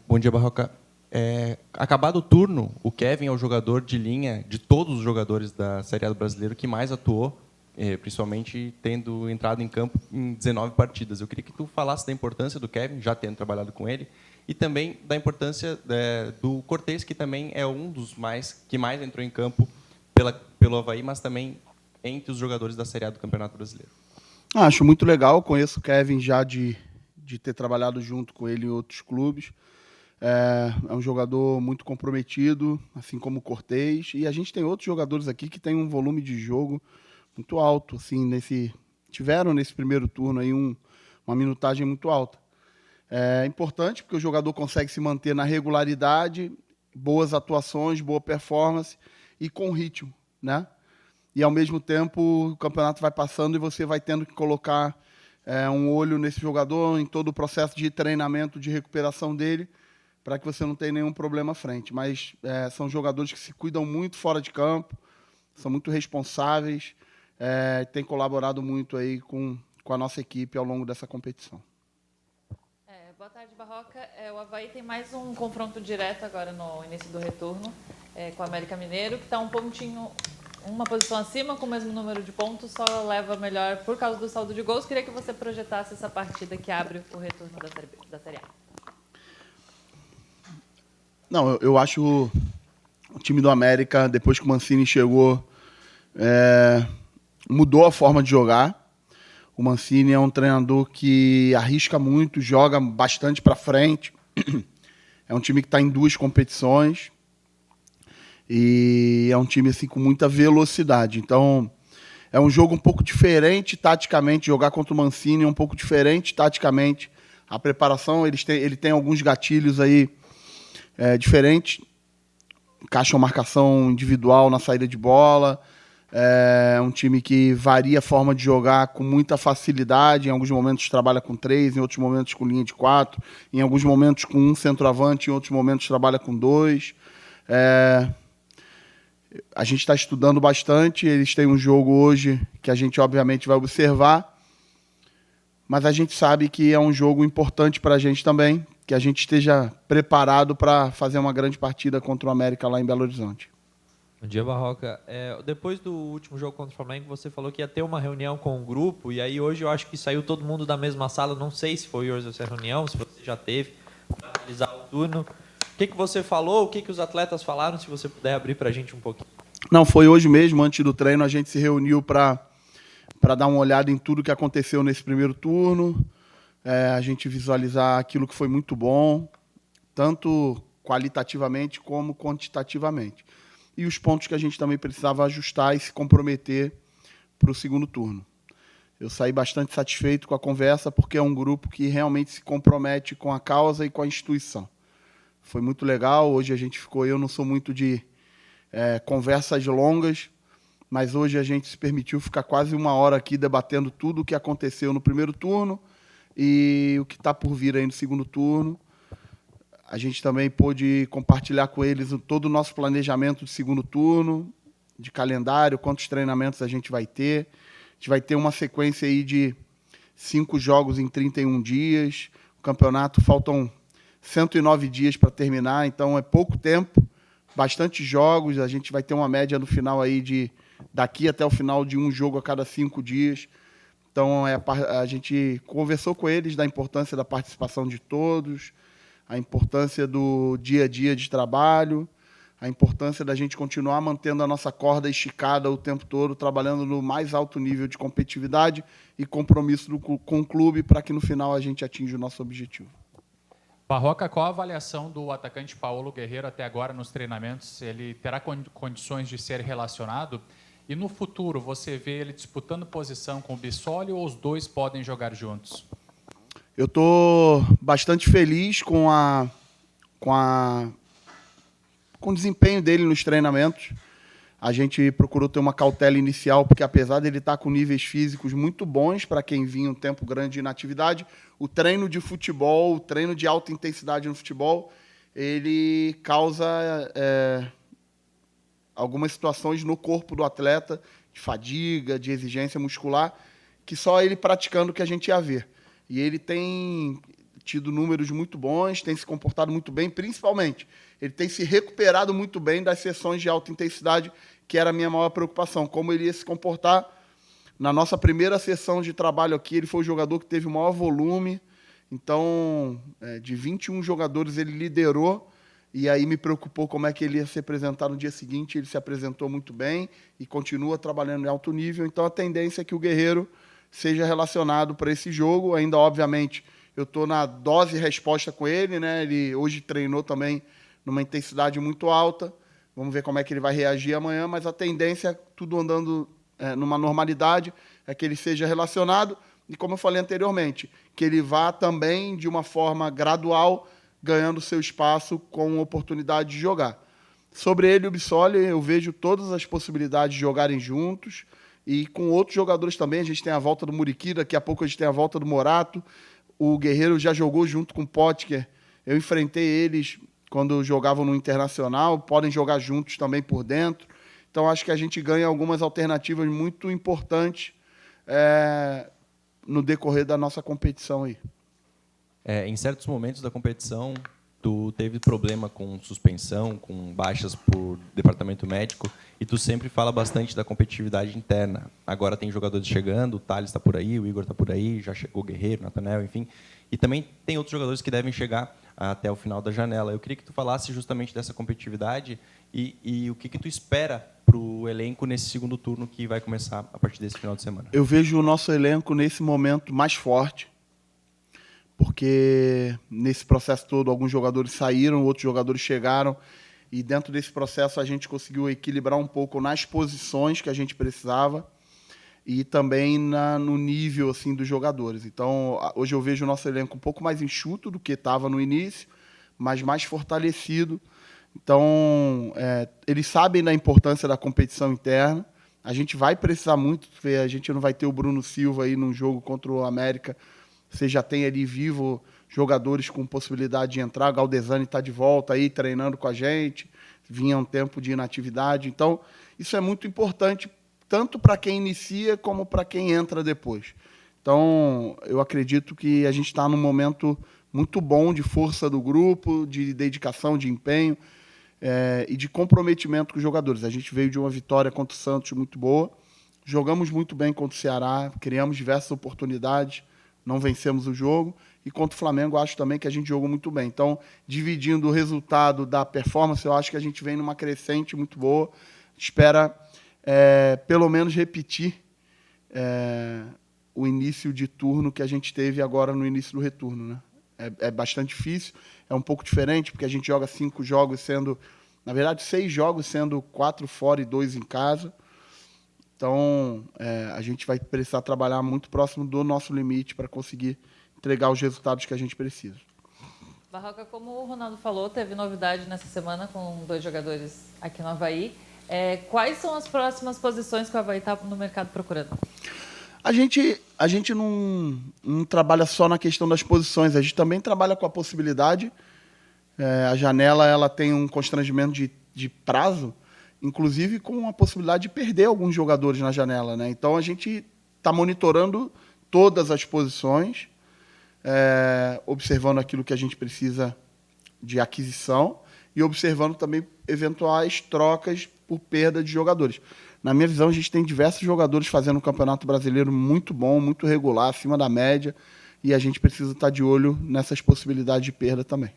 Bom dia, Barroca. Acabado o turno, o Kevin é o jogador de linha de todos os jogadores da Série A do Brasileiro que mais atuou, principalmente tendo entrado em campo em 19 partidas. Eu queria que tu falasse da importância do Kevin, já tendo trabalhado com ele, e também da importância do Cortez, que também é um dos que mais entrou em campo pelo Avaí, mas também entre os jogadores da Série A do Campeonato Brasileiro. Acho muito legal, conheço o Kevin já de ter trabalhado junto com ele em outros clubes. É um jogador muito comprometido, assim como o Cortez. E a gente tem outros jogadores aqui que têm um volume de jogo muito alto. Assim, tiveram nesse primeiro turno aí uma minutagem muito alta. É importante porque o jogador consegue se manter na regularidade, boas atuações, boa performance e com ritmo, né? E, ao mesmo tempo, o campeonato vai passando e você vai tendo que colocar um olho nesse jogador em todo o processo de treinamento, de recuperação dele, para que você não tenha nenhum problema à frente. Mas são jogadores que se cuidam muito fora de campo, são muito responsáveis, têm colaborado muito aí com a nossa equipe ao longo dessa competição. Boa tarde, Barroca. O Avaí tem mais um confronto direto agora no início do retorno com o América Mineiro, que está uma posição acima, com o mesmo número de pontos, só leva melhor por causa do saldo de gols. Queria que você projetasse essa partida que abre o retorno da Série A. Não, eu acho o time do América, depois que o Mancini chegou, mudou a forma de jogar. O Mancini é um treinador que arrisca muito, joga bastante para frente. É um time que está em 2 competições e é um time assim, com muita velocidade. Então, é um jogo um pouco diferente taticamente. Jogar contra o Mancini é um pouco diferente taticamente. A preparação, ele tem alguns gatilhos aí diferentes. Encaixa uma marcação individual na saída de bola. É um time que varia a forma de jogar com muita facilidade. Em alguns momentos trabalha com 3, em outros momentos com linha de 4, em alguns momentos com um centroavante, em outros momentos trabalha com 2. A gente está estudando bastante. Eles têm um jogo hoje que a gente, obviamente, vai observar. Mas a gente sabe que é um jogo importante para a gente também, que a gente esteja preparado para fazer uma grande partida contra o América lá em Belo Horizonte. Bom dia, Barroca. Depois do último jogo contra o Flamengo, você falou que ia ter uma reunião com o grupo, e aí hoje eu acho que saiu todo mundo da mesma sala. Não sei se foi hoje essa reunião, se você já teve, para analisar o turno. O que você falou, o que os atletas falaram, se você puder abrir para a gente um pouquinho. Não, foi hoje mesmo, antes do treino, a gente se reuniu para dar uma olhada em tudo que aconteceu nesse primeiro turno, a gente visualizar aquilo que foi muito bom, tanto qualitativamente como quantitativamente. E os pontos que a gente também precisava ajustar e se comprometer para o segundo turno. Eu saí bastante satisfeito com a conversa, porque é um grupo que realmente se compromete com a causa e com a instituição. Foi muito legal, hoje a gente ficou... Eu não sou muito de conversas longas, mas hoje a gente se permitiu ficar quase 1 hora aqui debatendo tudo o que aconteceu no primeiro turno e o que está por vir aí no segundo turno. A gente também pôde compartilhar com eles todo o nosso planejamento de segundo turno, de calendário, quantos treinamentos a gente vai ter. A gente vai ter uma sequência aí de 5 jogos em 31 dias. O campeonato faltam 109 dias para terminar, então é pouco tempo, bastante jogos. A gente vai ter uma média no final aí daqui até o final de um jogo a cada 5 dias. Então, a gente conversou com eles da importância da participação de todos, a importância do dia a dia de trabalho, a importância da gente continuar mantendo a nossa corda esticada o tempo todo, trabalhando no mais alto nível de competitividade e compromisso com o clube para que, no final, a gente atinja o nosso objetivo. Barroca, qual a avaliação do atacante Paulo Guerreiro até agora nos treinamentos? Ele terá condições de ser relacionado? E no futuro, você vê ele disputando posição com o Bissoli ou os dois podem jogar juntos? Eu estou bastante feliz com o desempenho dele nos treinamentos. A gente procurou ter uma cautela inicial, porque apesar dele estar com níveis físicos muito bons para quem vinha um tempo grande de inatividade, o treino de futebol, o treino de alta intensidade no futebol, ele causa algumas situações no corpo do atleta, de fadiga, de exigência muscular, que só ele praticando que a gente ia ver. E ele tem tido números muito bons, tem se comportado muito bem, principalmente. Ele tem se recuperado muito bem das sessões de alta intensidade, que era a minha maior preocupação, como ele ia se comportar. Na nossa primeira sessão de trabalho aqui, ele foi o jogador que teve o maior volume. Então, de 21 jogadores, ele liderou. E aí me preocupou como é que ele ia se apresentar no dia seguinte. Ele se apresentou muito bem e continua trabalhando em alto nível. Então, a tendência é que o Guerreiro seja relacionado para esse jogo. Ainda, obviamente, eu estou na dose resposta com ele, né? Ele hoje treinou também numa intensidade muito alta. Vamos ver como é que ele vai reagir amanhã, mas a tendência, tudo andando numa normalidade, é que ele seja relacionado. E, como eu falei anteriormente, que ele vá também, de uma forma gradual, ganhando seu espaço com oportunidade de jogar. Sobre ele e o Bissoli, eu vejo todas as possibilidades de jogarem juntos e com outros jogadores também. A gente tem a volta do Muriqui, daqui a pouco a gente tem a volta do Morato. O Guerreiro já jogou junto com o Potker. Eu enfrentei eles quando jogavam no Internacional, podem jogar juntos também por dentro. Então, acho que a gente ganha algumas alternativas muito importantes no decorrer da nossa competição aí. Em certos momentos da competição, tu teve problema com suspensão, com baixas por departamento médico, e tu sempre fala bastante da competitividade interna. Agora tem jogadores chegando, o Thales está por aí, o Igor está por aí, já chegou o Guerreiro, o Nathanael, enfim. E também tem outros jogadores que devem chegar até o final da janela. Eu queria que tu falasse justamente dessa competitividade e o que tu espera para o elenco nesse segundo turno que vai começar a partir desse final de semana. Eu vejo o nosso elenco nesse momento mais forte, porque nesse processo todo alguns jogadores saíram, outros jogadores chegaram, e dentro desse processo a gente conseguiu equilibrar um pouco nas posições que a gente precisava e também no nível assim dos jogadores. Então, hoje eu vejo o nosso elenco um pouco mais enxuto do que estava no início, mas mais fortalecido. Então, eles sabem da importância da competição interna. A gente vai precisar muito, porque a gente não vai ter o Bruno Silva aí num jogo contra o América. Você já tem ali vivo jogadores com possibilidade de entrar. O Galdesani está de volta aí, treinando com a gente. Vinha um tempo de inatividade. Então, isso é muito importante, tanto para quem inicia como para quem entra depois. Então, eu acredito que a gente está num momento muito bom de força do grupo, de dedicação, de empenho e de comprometimento com os jogadores. A gente veio de uma vitória contra o Santos muito boa, jogamos muito bem contra o Ceará, criamos diversas oportunidades, não vencemos o jogo, e contra o Flamengo acho também que a gente jogou muito bem. Então, dividindo o resultado da performance, eu acho que a gente vem numa crescente muito boa, espera pelo menos repetir o início de turno que a gente teve agora no início do retorno, né? É bastante difícil, é um pouco diferente, porque a gente joga 5 jogos sendo, na verdade, 6 jogos sendo 4 fora e 2 em casa. Então, a gente vai precisar trabalhar muito próximo do nosso limite para conseguir entregar os resultados que a gente precisa. Barroca, como o Ronaldo falou, teve novidade nessa semana com 2 jogadores aqui no Avaí. Quais são as próximas posições que o Avaí está no mercado procurando? A gente não trabalha só na questão das posições, a gente também trabalha com a possibilidade. A janela ela tem um constrangimento de prazo, inclusive com a possibilidade de perder alguns jogadores na janela, né? Então, a gente está monitorando todas as posições, observando aquilo que a gente precisa de aquisição e observando também eventuais trocas por perda de jogadores. Na minha visão, a gente tem diversos jogadores fazendo um campeonato brasileiro muito bom, muito regular, acima da média, e a gente precisa estar de olho nessas possibilidades de perda também.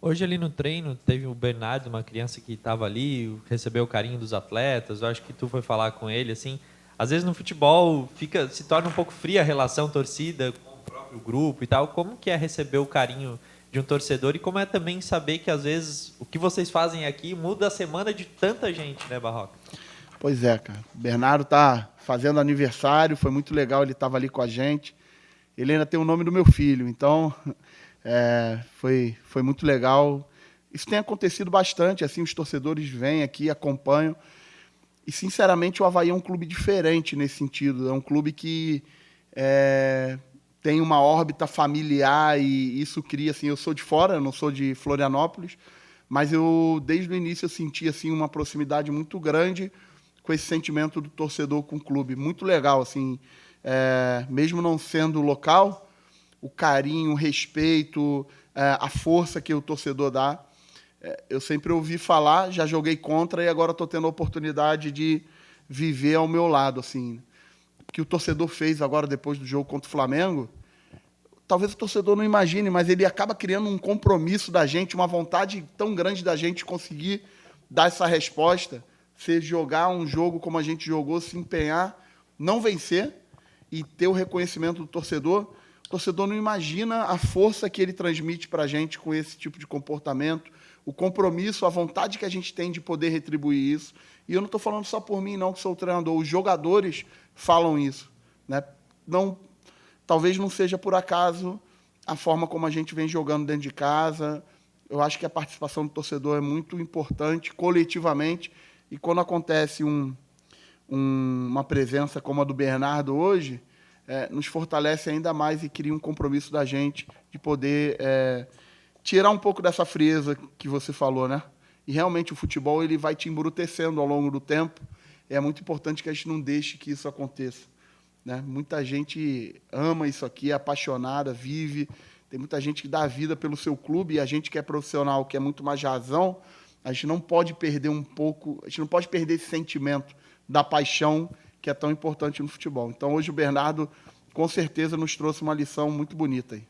Hoje ali no treino teve o Bernardo, uma criança que estava ali, recebeu o carinho dos atletas. Eu acho que tu foi falar com ele, assim. Às vezes no futebol se torna um pouco fria a relação torcida com o próprio grupo e tal. Como que é receber o carinho de um torcedor e como é também saber que às vezes o que vocês fazem aqui muda a semana de tanta gente, né, Barroca? Pois é, cara. O Bernardo tá fazendo aniversário, foi muito legal, ele estava ali com a gente. Ele ainda tem o nome do meu filho, então foi muito legal. Isso tem acontecido bastante, assim, os torcedores vêm aqui, acompanham. E, sinceramente, o Avaí é um clube diferente nesse sentido. É um clube que tem uma órbita familiar e isso cria, assim, eu sou de fora, eu não sou de Florianópolis, mas desde o início, eu senti, assim, uma proximidade muito grande com esse sentimento do torcedor com o clube. Muito legal, assim, mesmo não sendo local, o carinho, o respeito, a força que o torcedor dá. Eu sempre ouvi falar, já joguei contra e agora estou tendo a oportunidade de viver ao meu lado. Assim, o que o torcedor fez agora depois do jogo contra o Flamengo, talvez o torcedor não imagine, mas ele acaba criando um compromisso da gente, uma vontade tão grande da gente conseguir dar essa resposta, se jogar um jogo como a gente jogou, se empenhar, não vencer e ter o reconhecimento do torcedor. O torcedor não imagina a força que ele transmite para a gente com esse tipo de comportamento, o compromisso, a vontade que a gente tem de poder retribuir isso. E eu não estou falando só por mim, não, que sou o treinador. Os jogadores falam isso, né? Não, talvez não seja por acaso a forma como a gente vem jogando dentro de casa. Eu acho que a participação do torcedor é muito importante, coletivamente. E quando acontece uma presença como a do Bernardo hoje, nos fortalece ainda mais e cria um compromisso da gente de poder tirar um pouco dessa frieza que você falou, né? E realmente o futebol ele vai te embrutecendo ao longo do tempo. É muito importante que a gente não deixe que isso aconteça, né? Muita gente ama isso aqui, é apaixonada, vive. Tem muita gente que dá a vida pelo seu clube e a gente que é profissional, que é muito mais razão, a gente não pode perder a gente não pode perder esse sentimento da paixão que é tão importante no futebol. Então, hoje o Bernardo, com certeza, nos trouxe uma lição muito bonita aí.